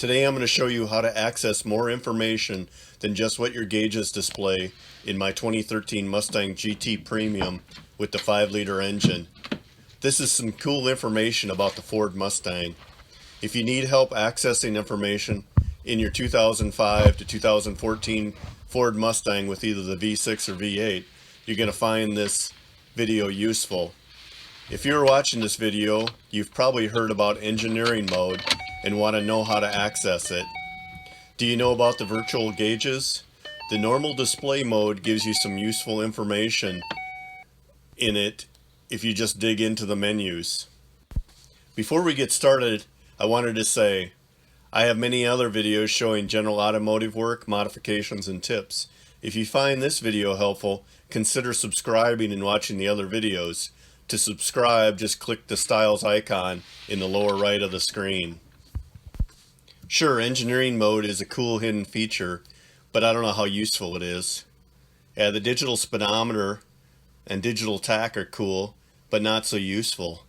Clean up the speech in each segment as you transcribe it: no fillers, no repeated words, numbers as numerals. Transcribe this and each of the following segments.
Today I'm going to show you how to access more information than just what your gauges display in my 2013 Mustang GT Premium with the 5-liter engine. This is some cool information about the Ford Mustang. If you need help accessing information in your 2005 to 2014 Ford Mustang with either the V6 or V8, you're going to find this video useful. If you're watching this video, you've probably heard about engineering mode and want to know how to access it. Do you know about the virtual gauges? The normal display mode gives you some useful information in it if you just dig into the menus. Before we get started, I wanted to say I have many other videos showing general automotive work, modifications, and tips. If you find this video helpful, consider subscribing and watching the other videos. To subscribe, just click the styles icon in the lower right of the screen. Sure, engineering mode is a cool hidden feature, but I don't know how useful it is. Yeah, the digital speedometer and digital tach are cool, but not so useful.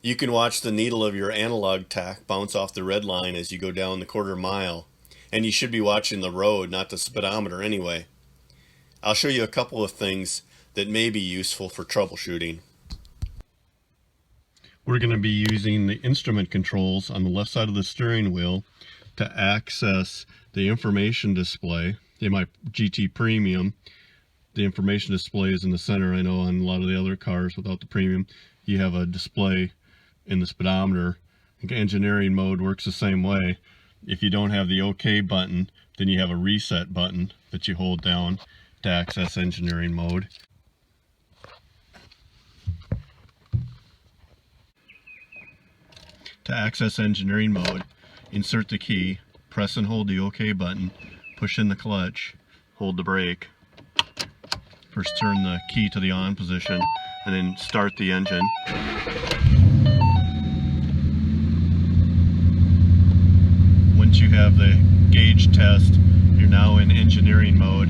You can watch the needle of your analog tach bounce off the red line as you go down the quarter mile, and you should be watching the road, not the speedometer anyway. I'll show you a couple of things that may be useful for troubleshooting. We're going to be using the instrument controls on the left side of the steering wheel to access the information display. In my GT Premium, the information display is in the center. I know on a lot of the other cars without the Premium, you have a display in the speedometer. Engineering mode works the same way. If you don't have the OK button, then you have a reset button that you hold down to access engineering mode. To access engineering mode, insert the key, press and hold the OK button, push in the clutch, hold the brake. First turn the key to the on position and then start the engine. Once you have the gauge test, you're now in engineering mode.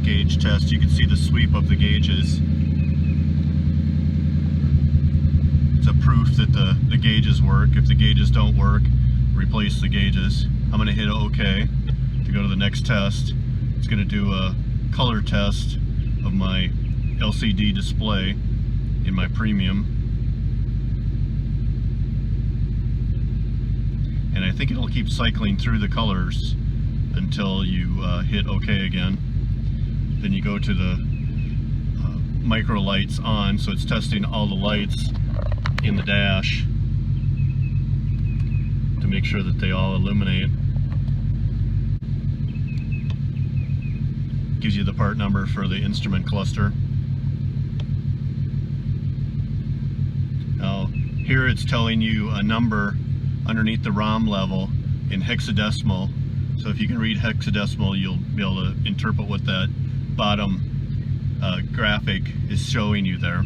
Gauge test, you can see the sweep of the gauges. It's a proof that the gauges work. If the gauges don't work, replace the gauges. I'm going to hit OK to go to the next test. It's going to do a color test of my LCD display in my Premium. And I think it'll keep cycling through the colors until you hit OK again. Then you go to the micro lights on, so it's testing all the lights in the dash to make sure that they all illuminate. Gives you the part number for the instrument cluster. Now here it's telling you a number underneath the ROM level in hexadecimal, so if you can read hexadecimal, you'll be able to interpret what that bottom graphic is showing you there.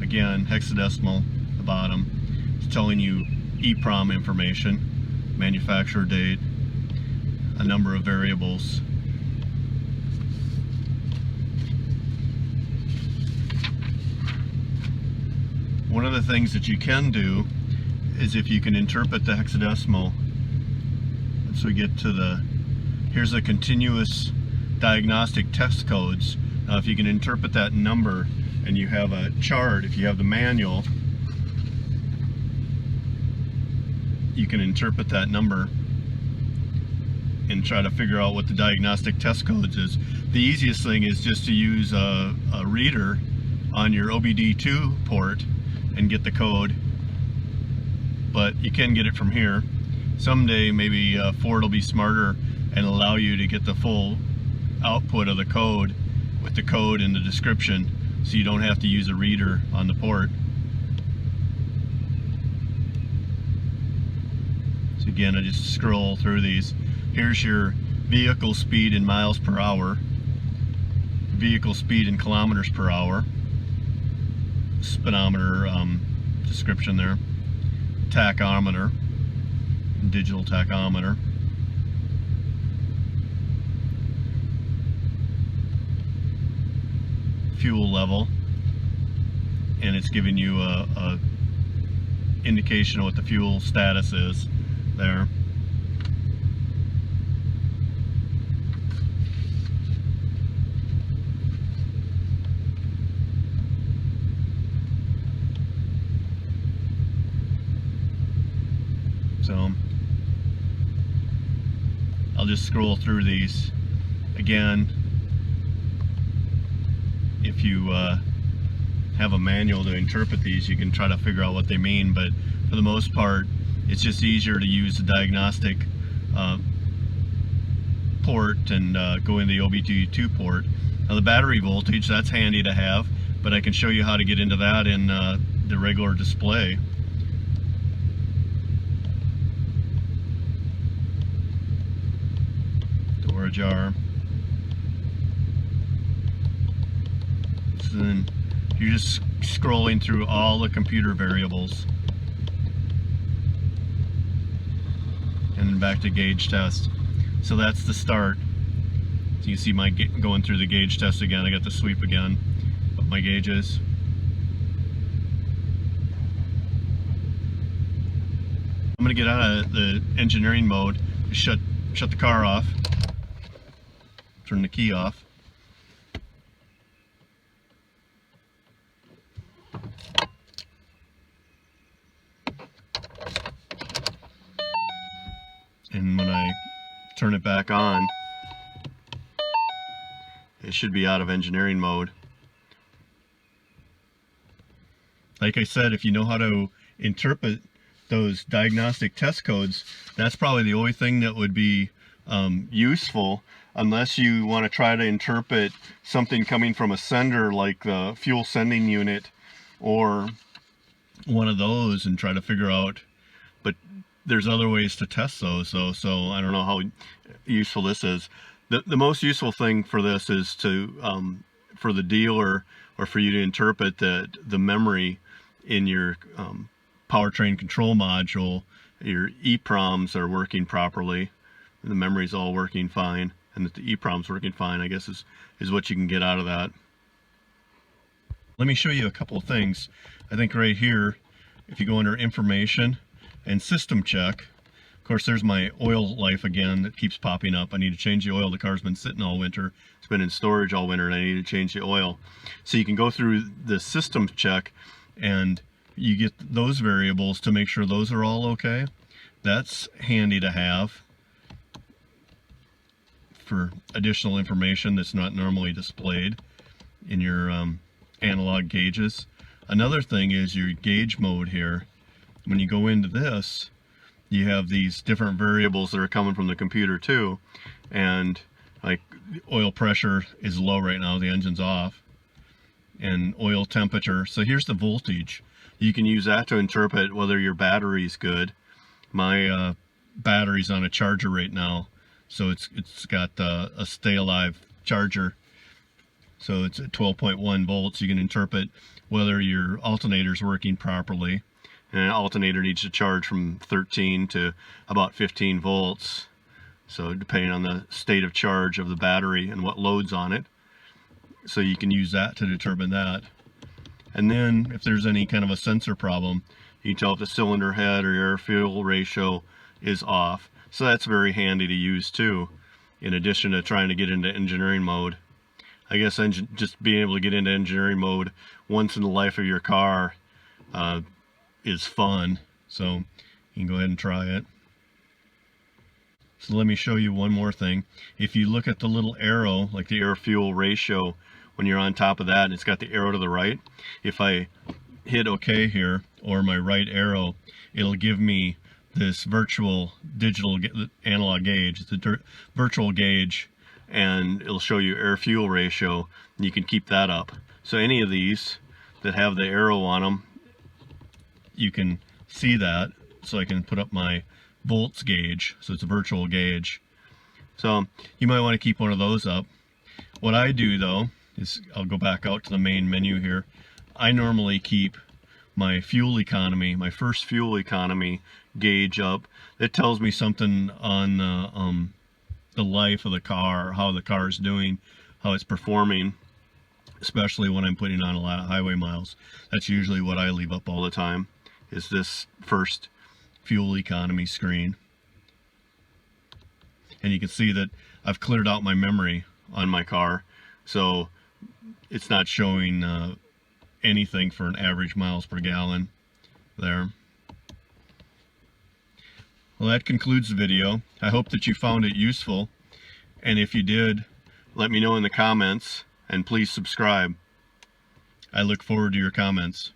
Again, hexadecimal, the bottom, it's telling you EEPROM information, manufacturer date, a number of variables. One of the things that you can do is if you can interpret the hexadecimal, so we get to the, here's the continuous diagnostic test codes. Now if you can interpret that number and you have a chart, if you have the manual, you can interpret that number and try to figure out what the diagnostic test codes is. The easiest thing is just to use a reader on your OBD2 port and get the code, but you can get it from here. Someday maybe Ford will be smarter and allow you to get the full output of the code with the code in the description, so you don't have to use a reader on the port. So again, I just scroll through these. Here's your vehicle speed in miles per hour, vehicle speed in kilometers per hour, speedometer description there, tachometer, digital tachometer, fuel level, and it's giving you a indication of what the fuel status is there. So I'll just scroll through these again. If you have a manual to interpret these, you can try to figure out what they mean, but for the most part it's just easier to use the diagnostic port and go in the OBD2 port. Now the battery voltage, that's handy to have, but I can show you how to get into that in the regular display. Door ajar. So then you're just scrolling through all the computer variables. And then back to gauge test. So that's the start. So you see my going through the gauge test again. I got the sweep again of my gauges. I'm going to get out of the engineering mode, shut the car off, turn the key off. And when I turn it back on, it should be out of engineering mode. Like I said, if you know how to interpret those diagnostic test codes, that's probably the only thing that would be useful, unless you want to try to interpret something coming from a sender like the fuel sending unit or one of those and try to figure out. But there's other ways to test those though, so I don't know how useful this is. The most useful thing for this is to for the dealer, or for you to interpret that the memory in your powertrain control module, your EPROMs are working properly, the memory's all working fine, and that the EPROM's working fine, I guess is what you can get out of that. Let me show you a couple of things. I think right here, if you go under information and system check, of course there's my oil life again that keeps popping up. I need to change the oil. The car's been sitting all winter. It's been in storage all winter and I need to change the oil. So you can go through the system check and you get those variables to make sure those are all okay. That's handy to have for additional information that's not normally displayed in your analog gauges. Another thing is your gauge mode here. When you go into this, you have these different variables that are coming from the computer too, and like oil pressure is low right now, the engine's off, and oil temperature. So here's the voltage. You can use that to interpret whether your battery's good. My battery's on a charger right now, so it's got a stay alive charger, so it's at 12.1 volts. You can interpret whether your alternator's working properly. And an alternator needs to charge from 13 to about 15 volts. So depending on the state of charge of the battery and what loads on it. So you can use that to determine that. And then if there's any kind of a sensor problem, you can tell if the cylinder head or air fuel ratio is off. So that's very handy to use too, in addition to trying to get into engineering mode. I guess just being able to get into engineering mode once in the life of your car is fun, so you can go ahead and try it. So let me show you one more thing. If you look at the little arrow, like the air fuel ratio, when you're on top of that and it's got the arrow to the right, if I hit OK here, or my right arrow, it'll give me this virtual digital analog gauge. It's a virtual gauge, and it'll show you air fuel ratio, and you can keep that up. So any of these that have the arrow on them, you can see that. So I can put up my volts gauge, so it's a virtual gauge. So you might want to keep one of those up. What I do though is, I'll go back out to the main menu here. I normally keep my fuel economy, my first fuel economy gauge up. It tells me something on the life of the car, how the car is doing, how it's performing. especially when I'm putting on a lot of highway miles. That's usually what I leave up all the time, is this first fuel economy screen. And you can see that I've cleared out my memory on my car, so it's not showing anything for an average miles per gallon there. Well, that concludes the video. I hope that you found it useful, and if you did, let me know in the comments, and please subscribe. I look forward to your comments.